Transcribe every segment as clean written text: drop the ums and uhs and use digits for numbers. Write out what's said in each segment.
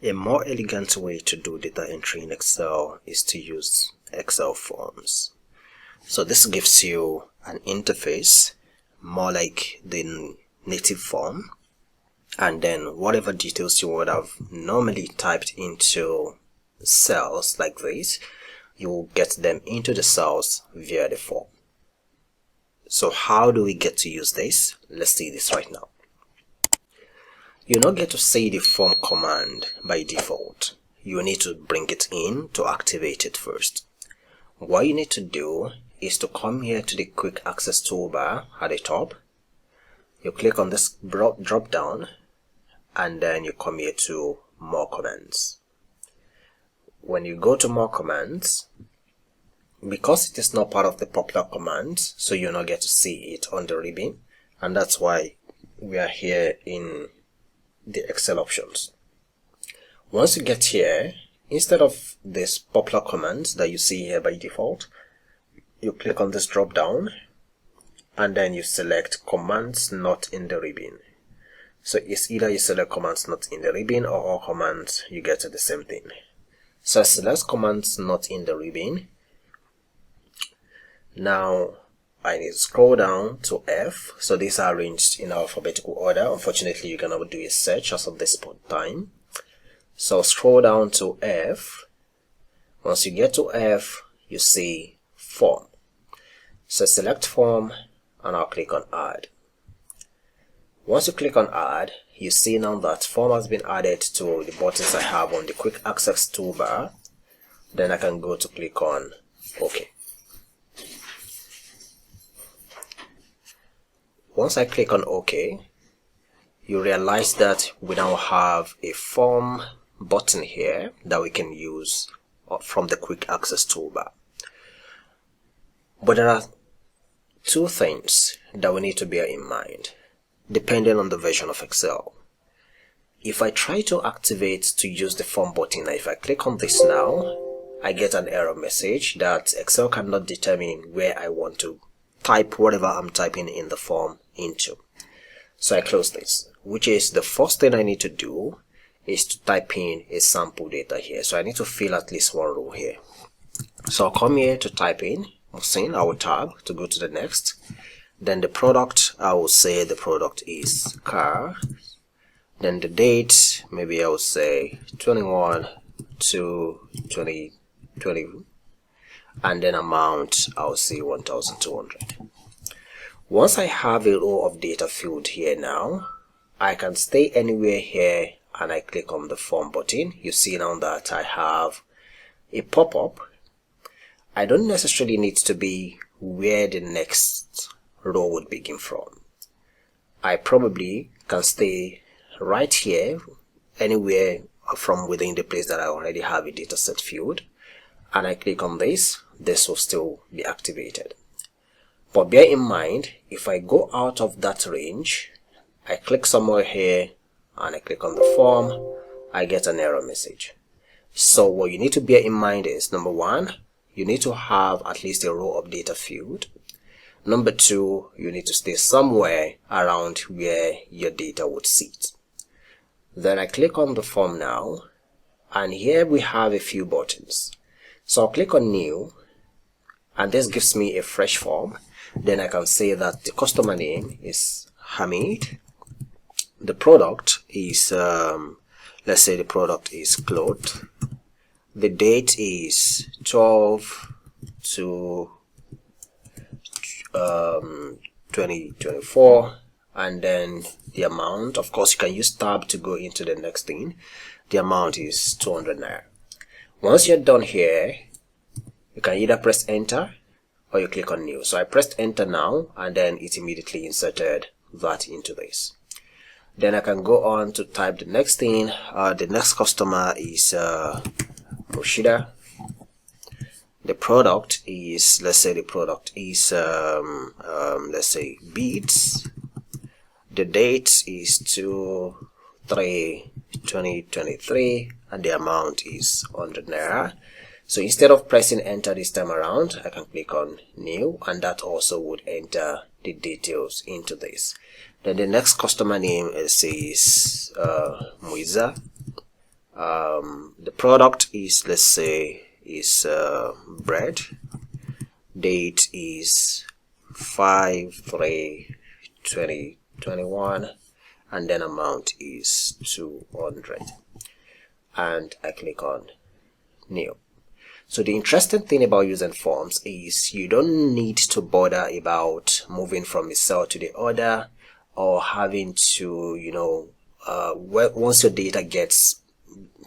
A more elegant way to do data entry in Excel is to use Excel forms. So this gives you an interface more like the native form, and then whatever details you would have normally typed into cells like this, you will get them into the cells via the form. So how do we get to use this? Let's see this right now. You don't get to see the form command by default. You need to bring it in to activate it first. What you need to do is to come here to the quick access toolbar at the top. You click on this drop down, and then you come here to more commands. When you go to more commands, because it is not part of the popular commands, so you not get to see it on the ribbon, and that's why we are here in the Excel options. Once you get here, instead of this popular commands that you see here by default, you click on this drop down, and then you select commands not in the ribbon. So it's either you select commands not in the ribbon, or all commands, you get to the same thing. So select commands not in the ribbon. Now I need to scroll down to F. So these are arranged in alphabetical order. Unfortunately, you cannot do a search as of this time. So scroll down to F. Once you get to F, you see form. So select form, and I'll click on add. Once you click on add, you see now that form has been added to the buttons I have on the quick access toolbar. Then I can go to click on OK. Once I click on OK, you realize that we now have a form button here that we can use from the quick access toolbar. But there are two things that we need to bear in mind, depending on the version of Excel. If I try to activate to use the form button, if I click on this now, I get an error message that Excel cannot determine where I want to type whatever I'm typing in the form into. So I close this, which is the first thing I need to do is to type in a sample data here. So I need to fill at least one row here. So I'll come here to type in Mohsin. I will tab to go to the next. Then the product, I will say the product is car. Then the date, maybe I will say 21/2/2020. And then amount, I'll say 1,200. Once I have a row of data filled here now, I can stay anywhere here, and I click on the form button. You see now that I have a pop-up. I don't necessarily need to be where the next row would begin from. I probably can stay right here, anywhere from within the place that I already have a data set filled, and I click on this will still be activated. But bear in mind, if I go out of that range, I click somewhere here and I click on the form, I get an error message. So what you need to bear in mind is, number one, you need to have at least a row of data filled. Number two, you need to stay somewhere around where your data would sit. Then I click on the form now, and here we have a few buttons. So I'll click on new, and this gives me a fresh form. Then I can say that the customer name is Hamid. The product is, let's say the product is cloth. The date is 12/2024, and then the amount, of course you can use tab to go into the next thing. The amount is 200 naira. Once you're done here, you can either press enter or you click on new. So I pressed enter now, and then it immediately inserted that into this. Then I can go on to type the next thing. The next customer is Roshida. The product is, let's say the product is let's say beads. The date is 2/3/2023, and the amount is 100 naira. So instead of pressing enter this time around, I can click on new, and that also would enter the details into this. Then the next customer name says Muiza. the product is, let's say, is bread. Date is 5/3/2021, and then amount is 200, and I click on new. So the interesting thing about using forms is you don't need to bother about moving from a cell to the other, or having to, once your data gets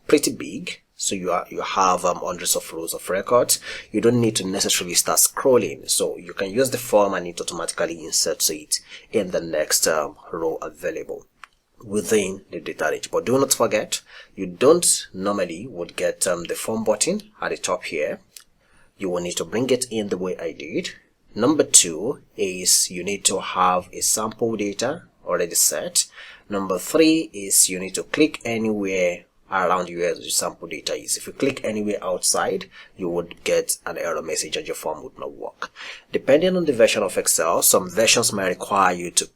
pretty big, so you have hundreds of rows of records, you don't need to necessarily start scrolling. So you can use the form and it automatically inserts it in the next row available within the data range. But do not forget, you don't normally would get the form button at the top here. You will need to bring it in the way I did. Number 2 is you need to have a sample data already set. Number 3 is you need to click anywhere around where the sample data is. If you click anywhere outside, you would get an error message and your form would not work. Depending on the version of Excel, some versions may require you to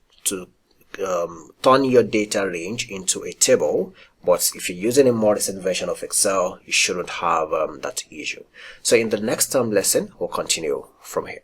turn your data range into a table, but if you're using a more recent version of Excel, you shouldn't have that issue. So in the next lesson, we'll continue from here.